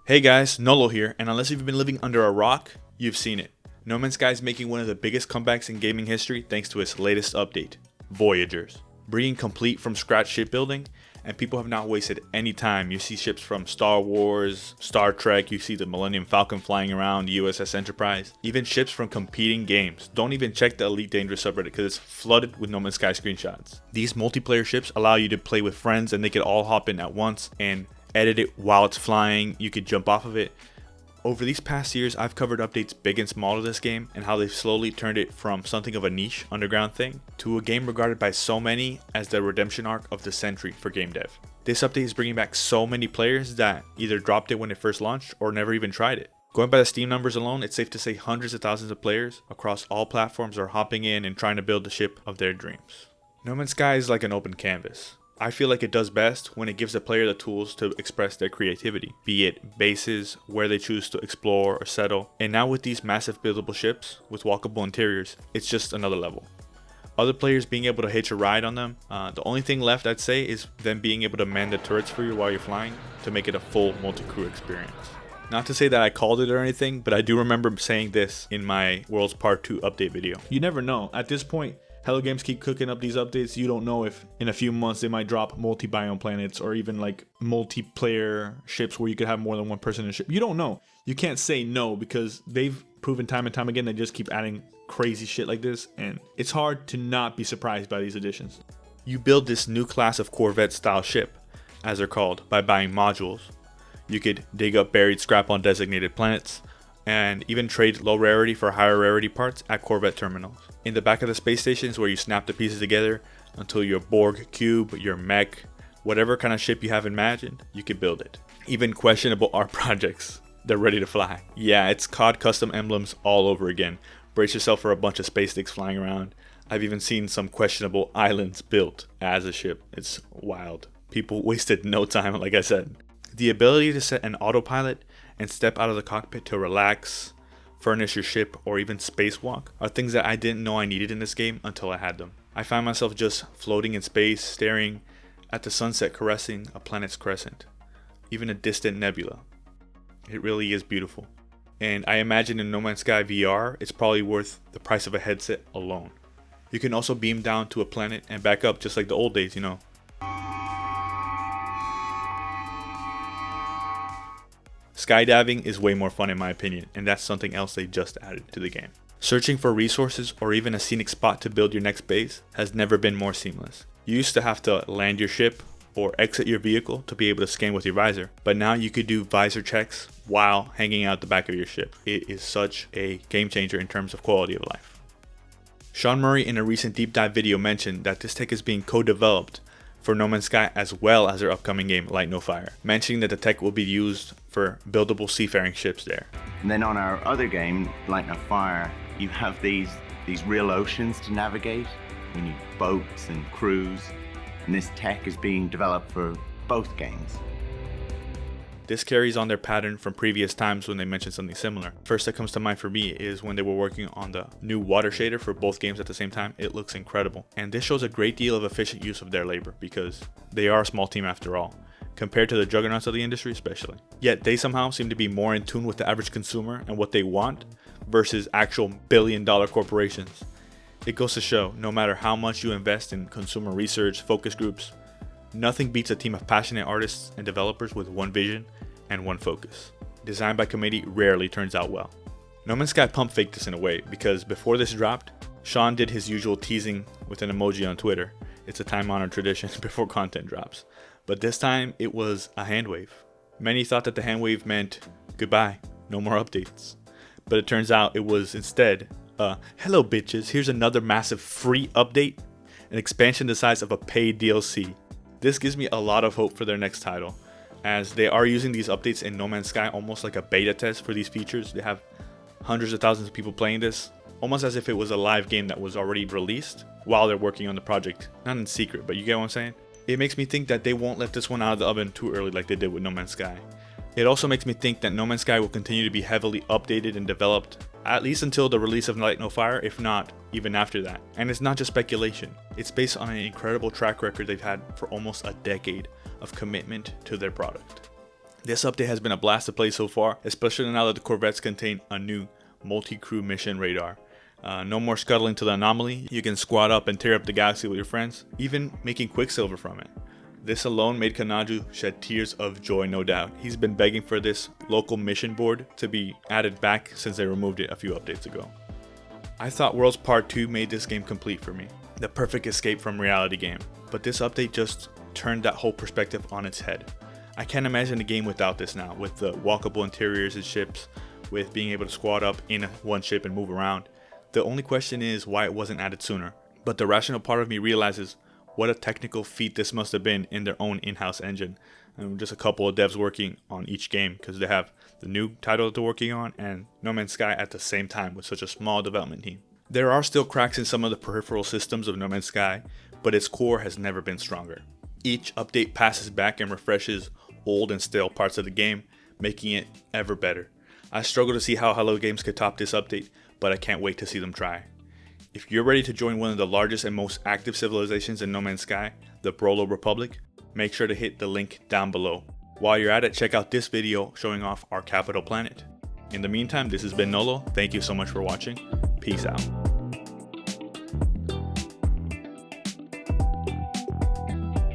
Hey guys, Nolo here, and unless you've been living under a rock, you've seen it. No Man's Sky is making one of the biggest comebacks in gaming history thanks to its latest update, Voyagers. Bringing complete from scratch shipbuilding, and people have not wasted any time. You see ships from Star Wars, Star Trek, you see the Millennium Falcon flying around, USS Enterprise, even ships from competing games. Don't even check the Elite Dangerous subreddit because it's flooded with No Man's Sky screenshots. These multiplayer ships allow you to play with friends and they could all hop in at once and edit it while it's flying. You could jump off of it. Over these past years, I've covered updates big and small to this game and how they've slowly turned it from something of a niche underground thing to a game regarded by so many as the redemption arc of the century for game dev. This update is bringing back so many players that either dropped it when it first launched or never even tried it. Going by the Steam numbers alone, it's safe to say hundreds of thousands of players across all platforms are hopping in and trying to build the ship of their dreams. No Man's Sky is like an open canvas. I feel like it does best when it gives the player the tools to express their creativity, be it bases, where they choose to explore or settle, and now with these massive buildable ships with walkable interiors, it's just another level. Other players being able to hitch a ride on them, the only thing left I'd say is them being able to man the turrets for you while you're flying to make it a full multi-crew experience. Not to say that I called it or anything, but I do remember saying this in my Worlds Part 2 update video. You never know. At this point, Hello Games keep cooking up these updates. You don't know if in a few months they might drop multi-biome planets or even like multiplayer ships where you could have more than one person in a ship. You don't know. You can't say no because they've proven time and time again they just keep adding crazy shit like this, and it's hard to not be surprised by these additions. You build this new class of Corvette style ship, as they're called, by buying modules. You could dig up buried scrap on designated planets, and even trade low rarity for higher rarity parts at Corvette terminals. In the back of the space station is where you snap the pieces together until your Borg cube, your mech, whatever kind of ship you have imagined, you can build it. Even questionable art projects, they're ready to fly. Yeah, it's COD custom emblems all over again. Brace yourself for a bunch of space sticks flying around. I've even seen some questionable islands built as a ship. It's wild. People wasted no time, like I said. The ability to set an autopilot and step out of the cockpit to relax, furnish your ship, or even spacewalk are things that I didn't know I needed in this game until I had them. I found myself just floating in space, staring at the sunset caressing a planet's crescent, even a distant nebula. It really is beautiful. And I imagine in No Man's Sky VR, it's probably worth the price of a headset alone. You can also beam down to a planet and back up just like the old days, you know. Skydiving is way more fun in my opinion, and that's something else they just added to the game. Searching for resources or even a scenic spot to build your next base has never been more seamless. You used to have to land your ship or exit your vehicle to be able to scan with your visor, but now you could do visor checks while hanging out the back of your ship. It is such a game changer in terms of quality of life. Sean Murray in a recent deep dive video mentioned that this tech is being co-developed for No Man's Sky as well as their upcoming game Light No Fire, mentioning that the tech will be used for buildable seafaring ships there. And then on our other game, Light No Fire, you have these real oceans to navigate. We need boats and crews, and this tech is being developed for both games. This carries on their pattern from previous times when they mentioned something similar. First that comes to mind for me is when they were working on the new water shader for both games at the same time. It looks incredible. And this shows a great deal of efficient use of their labor because they are a small team after all, compared to the juggernauts of the industry especially. Yet they somehow seem to be more in tune with the average consumer and what they want versus actual billion-dollar corporations. It goes to show, no matter how much you invest in consumer research, focus groups, nothing beats a team of passionate artists and developers with one vision and one focus. Design by committee rarely turns out well. No Man's Sky pump faked this in a way because before this dropped, Sean did his usual teasing with an emoji on Twitter. It's a time-honored tradition before content drops. But this time it was a hand wave. Many thought that the hand wave meant goodbye, no more updates. But it turns out it was instead hello bitches, here's another massive free update, an expansion the size of a paid DLC. This gives me a lot of hope for their next title, as they are using these updates in No Man's Sky almost like a beta test for these features. They have hundreds of thousands of people playing this, almost as if it was a live game that was already released while they're working on the project. Not in secret, but you get what I'm saying? It makes me think that they won't let this one out of the oven too early like they did with No Man's Sky. It also makes me think that No Man's Sky will continue to be heavily updated and developed, at least until the release of Light No Fire, if not even after that. And it's not just speculation, it's based on an incredible track record they've had for almost a decade of commitment to their product. This update has been a blast to play so far, especially now that the Corvettes contain a new multi-crew mission radar. No more scuttling to the anomaly. You can squad up and tear up the galaxy with your friends, even making Quicksilver from it. This alone made Kanaju shed tears of joy, no doubt. He's been begging for this local mission board to be added back since they removed it a few updates ago. I thought Worlds Part 2 made this game complete for me, the perfect escape from reality game, but this update just turned that whole perspective on its head. I can't imagine a game without this now, with the walkable interiors and ships, with being able to squad up in one ship and move around. The only question is why it wasn't added sooner, but the rational part of me realizes what a technical feat this must have been in their own in-house engine. Just a couple of devs working on each game, because they have the new title that they're working on and No Man's Sky at the same time with such a small development team. There are still cracks in some of the peripheral systems of No Man's Sky, but its core has never been stronger. Each update passes back and refreshes old and stale parts of the game, making it ever better. I struggle to see how Hello Games could top this update, but I can't wait to see them try. If you're ready to join one of the largest and most active civilizations in No Man's Sky, the Brolo Republic, make sure to hit the link down below. While you're at it, check out this video showing off our capital planet. In the meantime, this has been Nolo. Thank you so much for watching. Peace out.